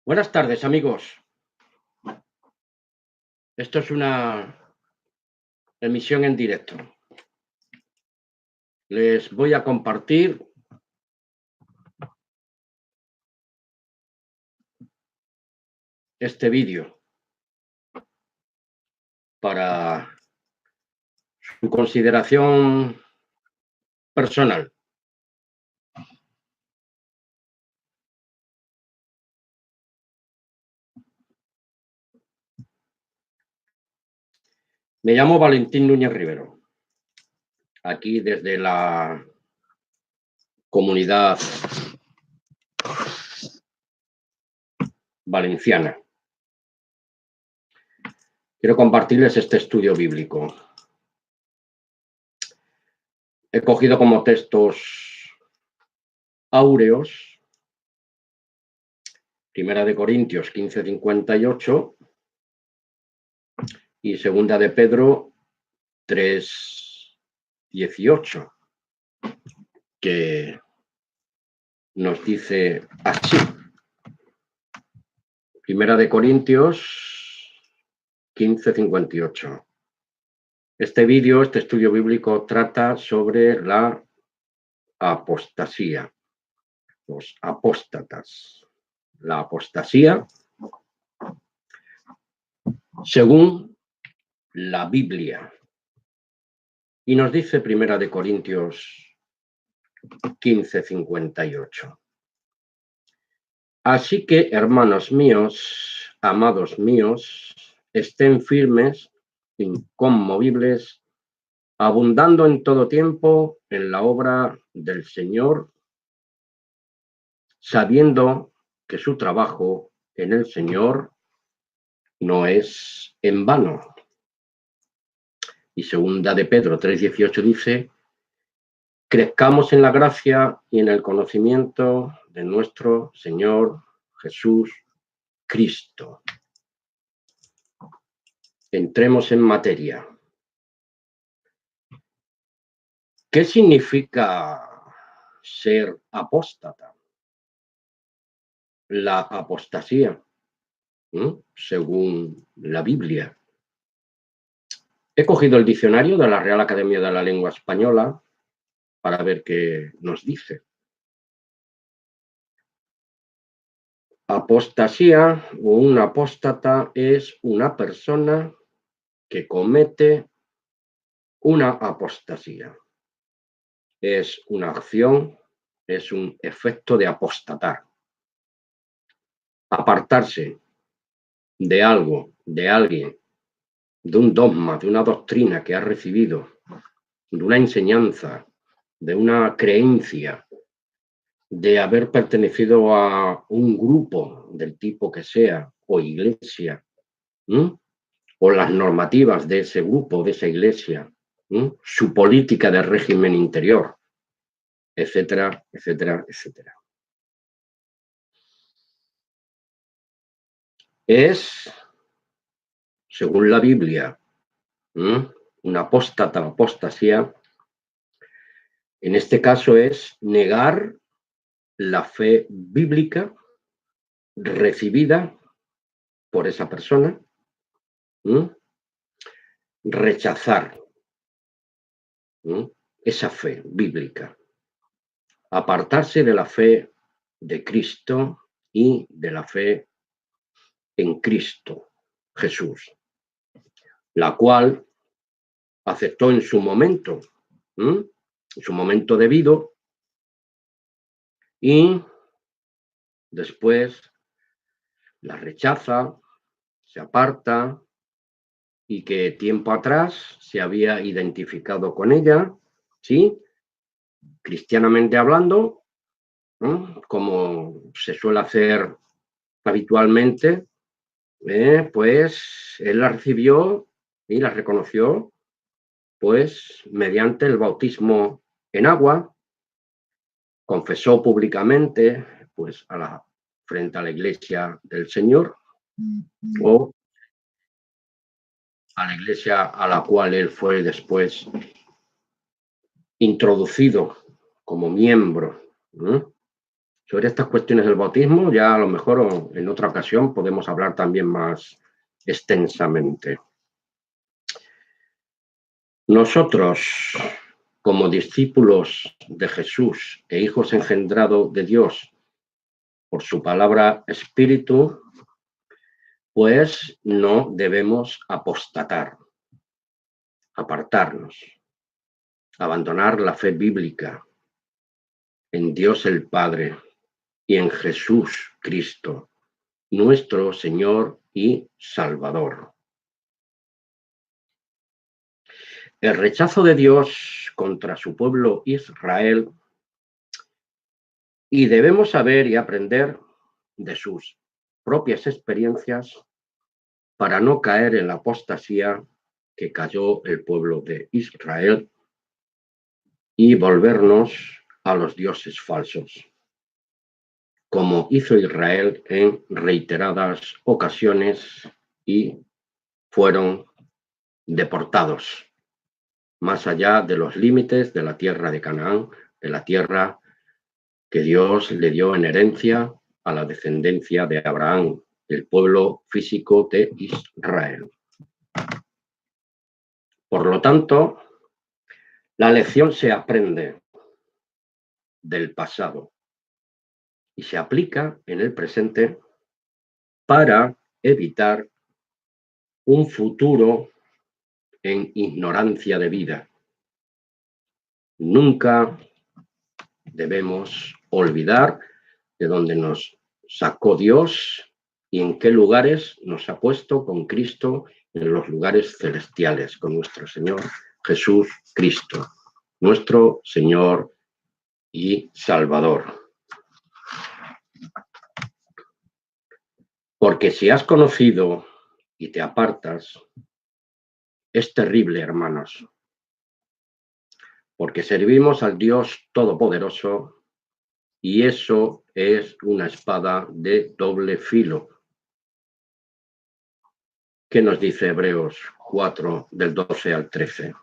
Buenas tardes, amigos. Esto es una emisión en directo. Les voy a compartir este vídeo para su consideración personal. Me llamo Valentín Núñez Rivero, aquí desde la Comunidad Valenciana. Quiero compartirles este estudio bíblico. He cogido como textos áureos, 1 Corintios 15:58 y 2 de Pedro 3:18, que nos dice así. 1 Corintios 15:58. Este vídeo, este estudio bíblico trata sobre la apostasía, los apóstatas. La apostasía, según la Biblia. Y nos dice 1 Corintios 15:58. Así que, hermanos míos, amados míos, estén firmes, inconmovibles, abundando en todo tiempo en la obra del Señor, sabiendo que su trabajo en el Señor no es en vano. Y 2 de Pedro 3:18 dice: crezcamos en la gracia y en el conocimiento de nuestro Señor Jesús Cristo. Entremos en materia. ¿Qué significa ser apóstata? La apostasía, según la Biblia. He cogido el diccionario de la Real Academia de la Lengua Española para ver qué nos dice. Apostasía o un apóstata es una persona que comete una apostasía. Es una acción, es un efecto de apostatar. Apartarse de algo, de alguien, de un dogma, de una doctrina que ha recibido, de una enseñanza, de una creencia, de haber pertenecido a un grupo del tipo que sea, o iglesia, o las normativas de ese grupo, de esa iglesia, su política de régimen interior, etcétera, etcétera, etcétera. Es, según la Biblia, una apóstata, apostasía, en este caso es negar la fe bíblica recibida por esa persona, rechazar esa fe bíblica, apartarse de la fe de Cristo y de la fe en Cristo Jesús, la cual aceptó en su momento, debido, y después la rechaza, se aparta, y que tiempo atrás se había identificado con ella, ¿sí? Cristianamente hablando, como se suele hacer habitualmente, pues él la recibió y la reconoció, pues mediante el bautismo en agua, confesó públicamente, pues frente a la iglesia del Señor, o a la iglesia a la cual él fue después introducido como miembro, Sobre estas cuestiones del bautismo ya a lo mejor en otra ocasión podemos hablar también más extensamente. Nosotros, como discípulos de Jesús e hijos engendrados de Dios por su palabra Espíritu, pues no debemos apostatar, apartarnos, abandonar la fe bíblica en Dios el Padre y en Jesús Cristo, nuestro Señor y Salvador. El rechazo de Dios contra su pueblo Israel, y debemos saber y aprender de sus propias experiencias para no caer en la apostasía que cayó el pueblo de Israel y volvernos a los dioses falsos, como hizo Israel en reiteradas ocasiones y fueron deportados más allá de los límites de la tierra de Canaán, de la tierra que Dios le dio en herencia a la descendencia de Abraham, el pueblo físico de Israel. Por lo tanto, la lección se aprende del pasado y se aplica en el presente para evitar un futuro en ignorancia de vida. Nunca debemos olvidar de dónde nos sacó Dios y en qué lugares nos ha puesto con Cristo, en los lugares celestiales, con nuestro Señor Jesús Cristo, nuestro Señor y Salvador. Porque si has conocido y te apartas, es terrible, hermanos, porque servimos al Dios Todopoderoso y eso es una espada de doble filo. ¿Qué nos dice Hebreos 4, del 12 al 13?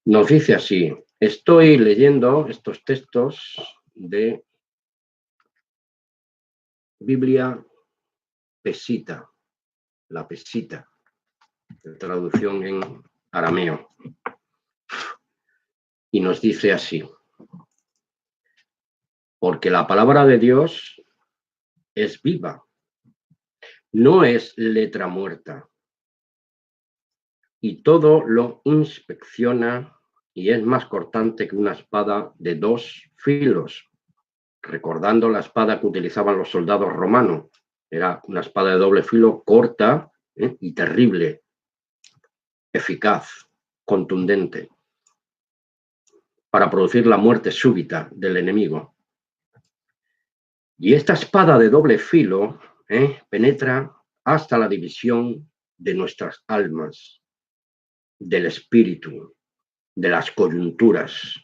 Nos dice así, estoy leyendo estos textos de Biblia Pesita, la Pesita, de traducción en arameo. Y nos dice así, porque la palabra de Dios es viva, no es letra muerta, y todo lo inspecciona y es más cortante que una espada de dos filos, recordando la espada que utilizaban los soldados romanos. Era una espada de doble filo corta y terrible, eficaz, contundente, para producir la muerte súbita del enemigo. Y esta espada de doble filo penetra hasta la división de nuestras almas, del espíritu, de las coyunturas,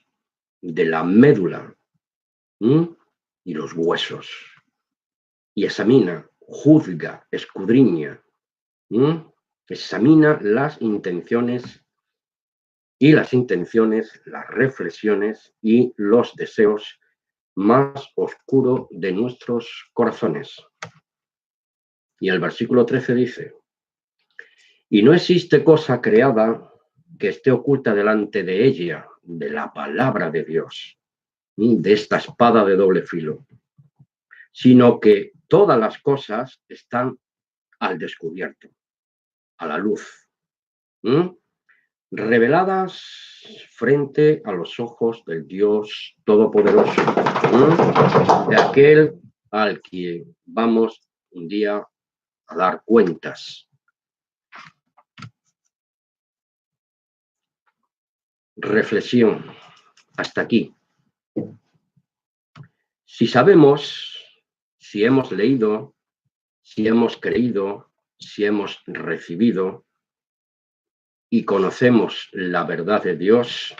de la médula y los huesos. Y examina, juzga, escudriña, examina las intenciones, las reflexiones y los deseos más oscuros de nuestros corazones. Y el versículo 13 dice, y no existe cosa creada que esté oculta delante de ella, de la palabra de Dios, de esta espada de doble filo, sino que todas las cosas están al descubierto, a la luz, reveladas frente a los ojos del Dios Todopoderoso, de aquel al que vamos un día a dar cuentas. Reflexión hasta aquí. Si sabemos, si hemos leído, si hemos creído, si hemos recibido y conocemos la verdad de Dios,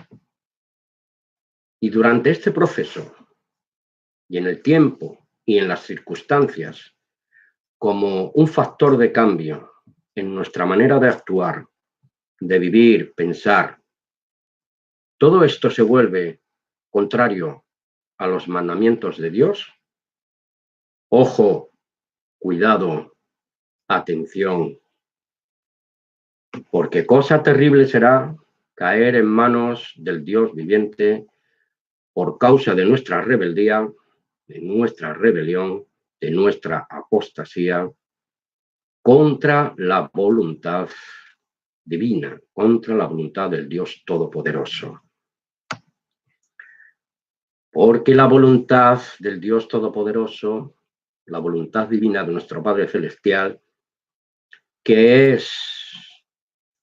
y durante este proceso y en el tiempo y en las circunstancias, como un factor de cambio en nuestra manera de actuar, de vivir, pensar, todo esto se vuelve contrario a los mandamientos de Dios? Ojo, cuidado, atención, porque cosa terrible será caer en manos del Dios viviente por causa de nuestra rebeldía, de nuestra rebelión, de nuestra apostasía contra la voluntad divina, contra la voluntad del Dios Todopoderoso. Porque la voluntad del Dios Todopoderoso, la voluntad divina de nuestro Padre Celestial, que es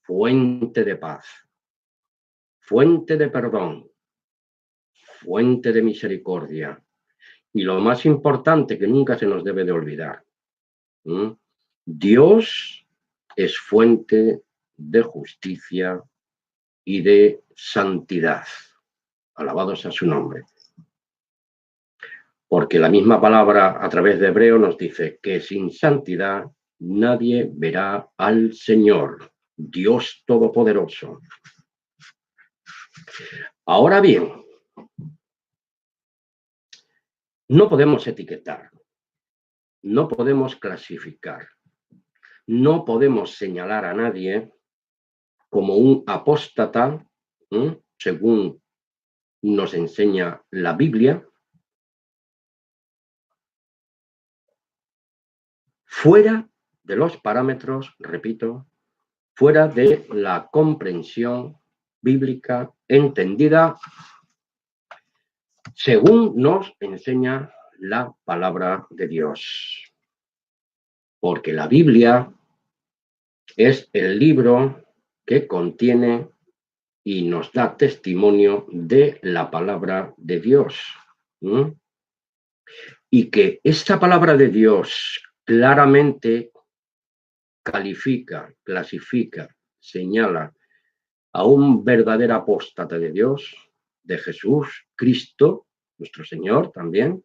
fuente de paz, fuente de perdón, fuente de misericordia, y lo más importante que nunca se nos debe de olvidar, Dios es fuente de justicia y de santidad. Alabado sea su nombre. Porque la misma palabra a través de Hebreo nos dice que sin santidad nadie verá al Señor, Dios Todopoderoso. Ahora bien, no podemos etiquetar, no podemos clasificar, no podemos señalar a nadie como un apóstata, según nos enseña la Biblia, fuera de los parámetros, repito, fuera de la comprensión bíblica entendida según nos enseña la palabra de Dios. Porque la Biblia es el libro que contiene y nos da testimonio de la palabra de Dios. Y que esta palabra de Dios claramente califica, clasifica, señala a un verdadero apóstata de Dios, de Jesús, Cristo, nuestro Señor también,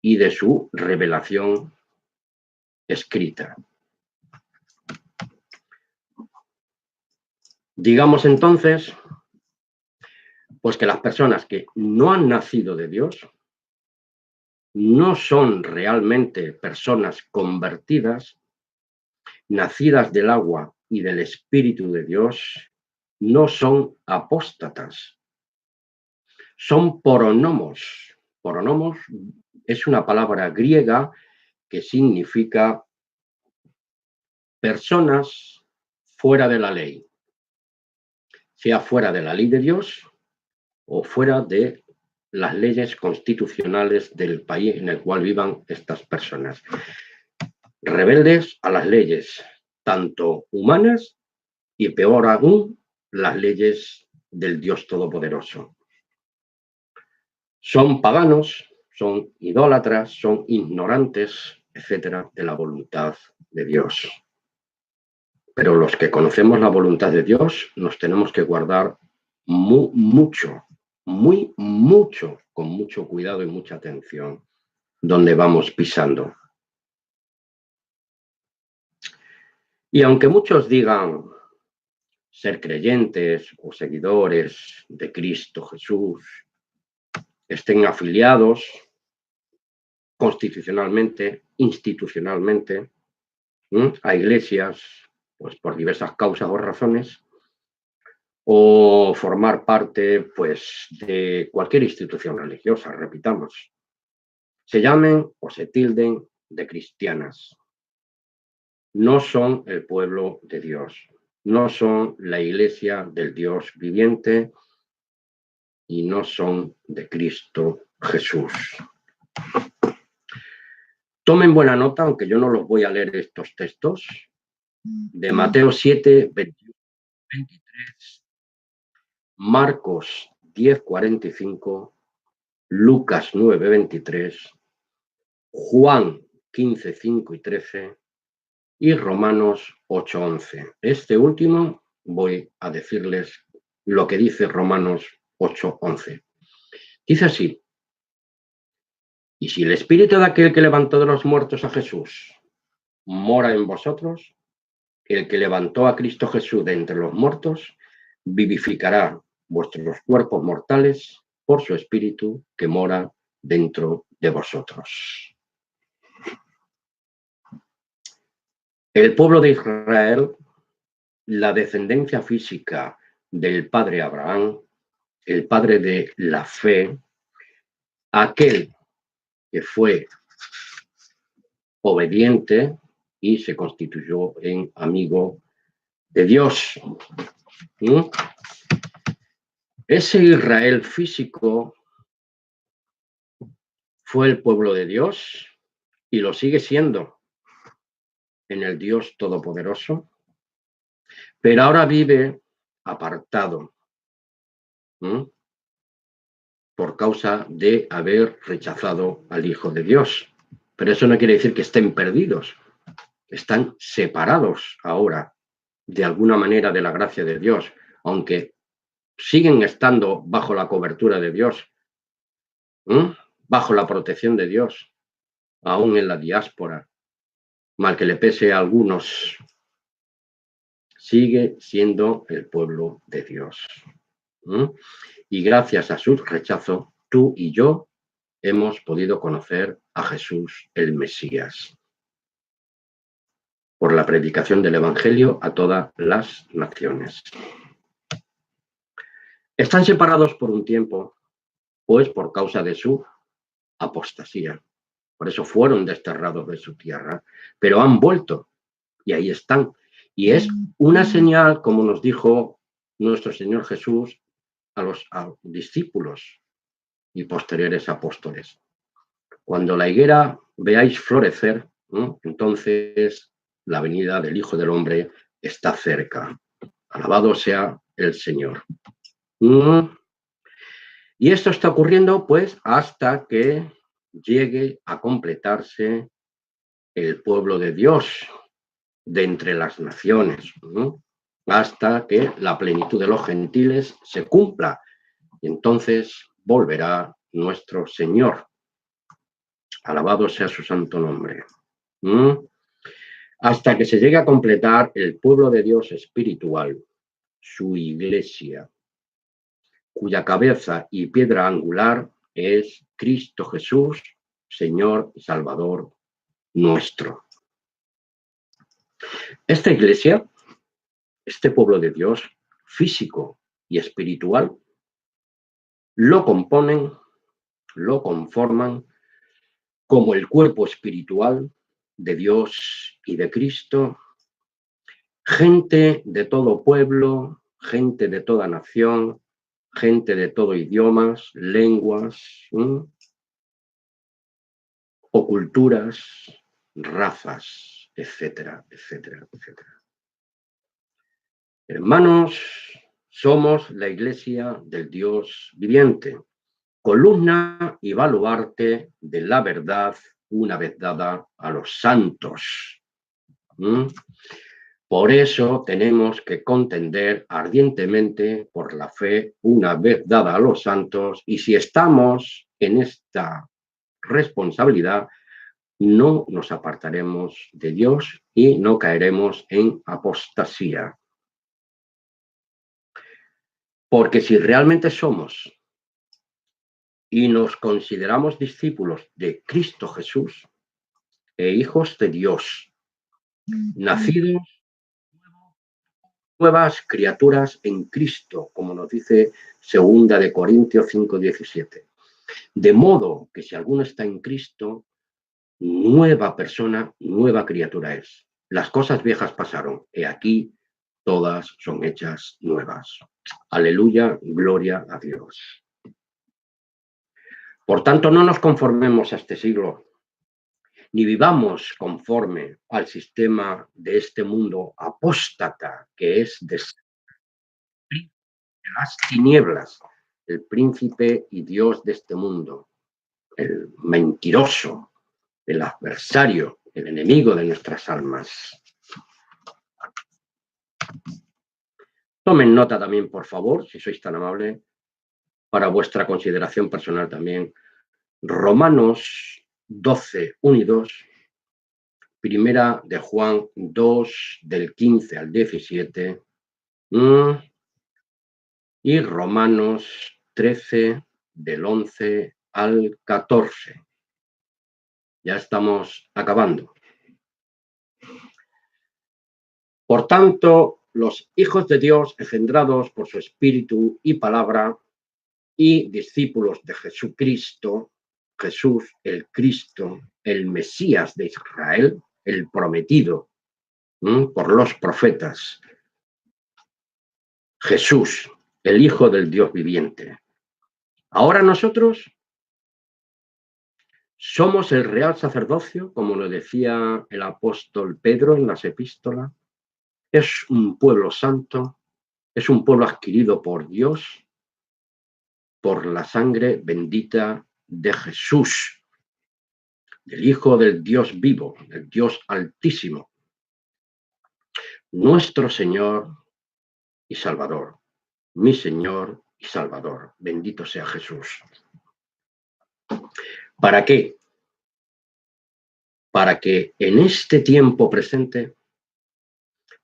y de su revelación escrita. Digamos entonces, pues que las personas que no han nacido de Dios no son realmente personas convertidas, nacidas del agua y del Espíritu de Dios, no son apóstatas, son pronomos. Pronomos es una palabra griega que significa personas fuera de la ley, sea fuera de la ley de Dios o fuera de las leyes constitucionales del país en el cual vivan estas personas. Rebeldes a las leyes, tanto humanas y peor aún, las leyes del Dios Todopoderoso. Son paganos, son idólatras, son ignorantes, etcétera, de la voluntad de Dios. Pero los que conocemos la voluntad de Dios nos tenemos que guardar mucho, con mucho cuidado y mucha atención donde vamos pisando. Y aunque muchos digan ser creyentes o seguidores de Cristo Jesús, estén afiliados constitucionalmente, institucionalmente, a iglesias, pues por diversas causas o razones, o formar parte, pues, de cualquier institución religiosa, repitamos, se llamen o se tilden de cristianas. No son el pueblo de Dios, no son la iglesia del Dios viviente y no son de Cristo Jesús. Tomen buena nota, aunque yo no los voy a leer estos textos, de Mateo 7, 21, 23, Marcos 10, 45, Lucas 9, 23, Juan 15, 5 y 13 y Romanos 8, 11. Este último voy a decirles lo que dice Romanos 8, 11. Dice así: y si el espíritu de aquel que levantó de los muertos a Jesús mora en vosotros, el que levantó a Cristo Jesús de entre los muertos vivificará vuestros cuerpos mortales por su Espíritu que mora dentro de vosotros. El pueblo de Israel, la descendencia física del padre Abraham, el padre de la fe, aquel que fue obediente y se constituyó en amigo de Dios. Ese Israel físico fue el pueblo de Dios y lo sigue siendo en el Dios Todopoderoso, pero ahora vive apartado por causa de haber rechazado al Hijo de Dios. Pero eso no quiere decir que estén perdidos, están separados ahora de alguna manera de la gracia de Dios, aunque siguen estando bajo la cobertura de Dios, bajo la protección de Dios, aún en la diáspora, mal que le pese a algunos, sigue siendo el pueblo de Dios. Y gracias a su rechazo, tú y yo hemos podido conocer a Jesús el Mesías por la predicación del Evangelio a todas las naciones. Están separados por un tiempo, pues por causa de su apostasía. Por eso fueron desterrados de su tierra, pero han vuelto y ahí están. Y es una señal, como nos dijo nuestro Señor Jesús a los discípulos y posteriores apóstoles. Cuando la higuera veáis florecer, entonces la venida del Hijo del Hombre está cerca. Alabado sea el Señor. Y esto está ocurriendo pues hasta que llegue a completarse el pueblo de Dios de entre las naciones, hasta que la plenitud de los gentiles se cumpla. Y entonces volverá nuestro Señor. Alabado sea su santo nombre. Hasta que se llegue a completar el pueblo de Dios espiritual, su iglesia, cuya cabeza y piedra angular es Cristo Jesús, Señor y Salvador nuestro. Esta iglesia, este pueblo de Dios, físico y espiritual, lo componen, lo conforman como el cuerpo espiritual de Dios y de Cristo, gente de todo pueblo, gente de toda nación, gente de todo idiomas, lenguas, o culturas, razas, etcétera, etcétera, etcétera. Hermanos, somos la iglesia del Dios viviente, columna y baluarte de la verdad una vez dada a los santos. Por eso tenemos que contender ardientemente por la fe una vez dada a los santos, y si estamos en esta responsabilidad, no nos apartaremos de Dios y no caeremos en apostasía. Porque si realmente somos y nos consideramos discípulos de Cristo Jesús e hijos de Dios, nacidos nuevas criaturas en Cristo, como nos dice 2 Corintios 5:17. De modo que si alguno está en Cristo, nueva persona, nueva criatura es. Las cosas viejas pasaron, he aquí, todas son hechas nuevas. Aleluya, gloria a Dios. Por tanto, no nos conformemos a este siglo, ni vivamos conforme al sistema de este mundo apóstata que es de las tinieblas, el príncipe y Dios de este mundo, el mentiroso, el adversario, el enemigo de nuestras almas. Tomen nota también, por favor, si sois tan amable, para vuestra consideración personal también. Romanos 12, 1 y 2, Primera de Juan 2, del 15 al 17, y Romanos 13, del 11 al 14. Ya estamos acabando. Por tanto, los hijos de Dios, engendrados por su Espíritu y palabra, y discípulos de Jesucristo, Jesús, el Cristo, el Mesías de Israel, el prometido por los profetas, Jesús, el Hijo del Dios viviente. Ahora nosotros somos el real sacerdocio, como lo decía el apóstol Pedro en las epístolas. Es un pueblo santo, es un pueblo adquirido por Dios, por la sangre bendita de Jesús, del Hijo del Dios vivo, del Dios altísimo, nuestro Señor y Salvador, mi Señor y Salvador. Bendito sea Jesús. ¿Para qué? Para que en este tiempo presente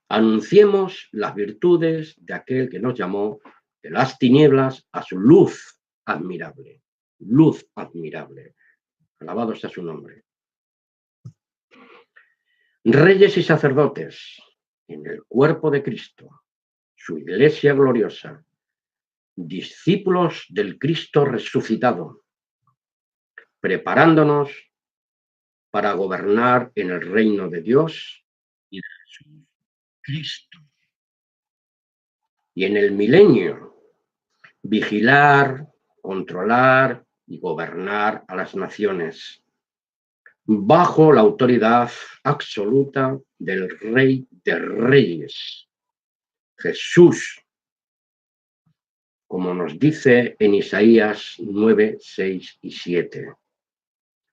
anunciemos las virtudes de aquel que nos llamó de las tinieblas a su luz admirable. Luz admirable. Alabado sea su nombre. Reyes y sacerdotes en el cuerpo de Cristo, su iglesia gloriosa, discípulos del Cristo resucitado, preparándonos para gobernar en el reino de Dios y de Jesús Cristo. Y en el milenio, vigilar, controlar y gobernar a las naciones bajo la autoridad absoluta del Rey de Reyes, Jesús, como nos dice en Isaías 9, 6 y 7.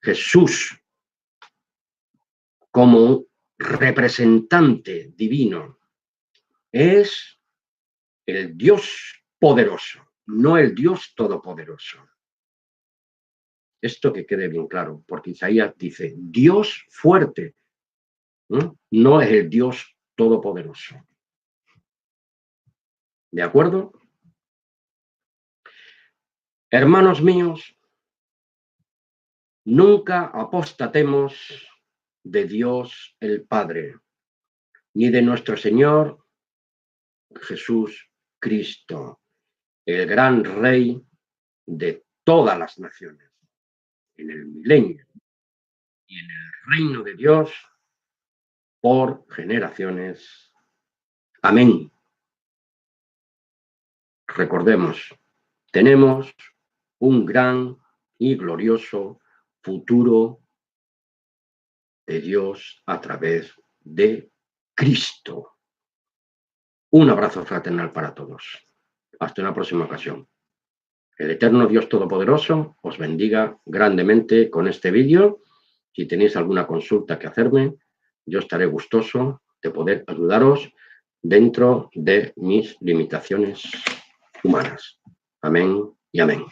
Jesús como representante divino es el Dios poderoso, no el Dios todopoderoso. Esto que quede bien claro, porque Isaías dice Dios fuerte, no es el Dios todopoderoso. ¿De acuerdo? Hermanos míos, nunca apostatemos de Dios el Padre, ni de nuestro Señor Jesús Cristo, el gran Rey de todas las naciones, en el milenio y en el reino de Dios por generaciones. Amén. Recordemos, tenemos un gran y glorioso futuro de Dios a través de Cristo. Un abrazo fraternal para todos. Hasta una próxima ocasión. El eterno Dios Todopoderoso os bendiga grandemente con este vídeo. Si tenéis alguna consulta que hacerme, yo estaré gustoso de poder ayudaros dentro de mis limitaciones humanas. Amén y amén.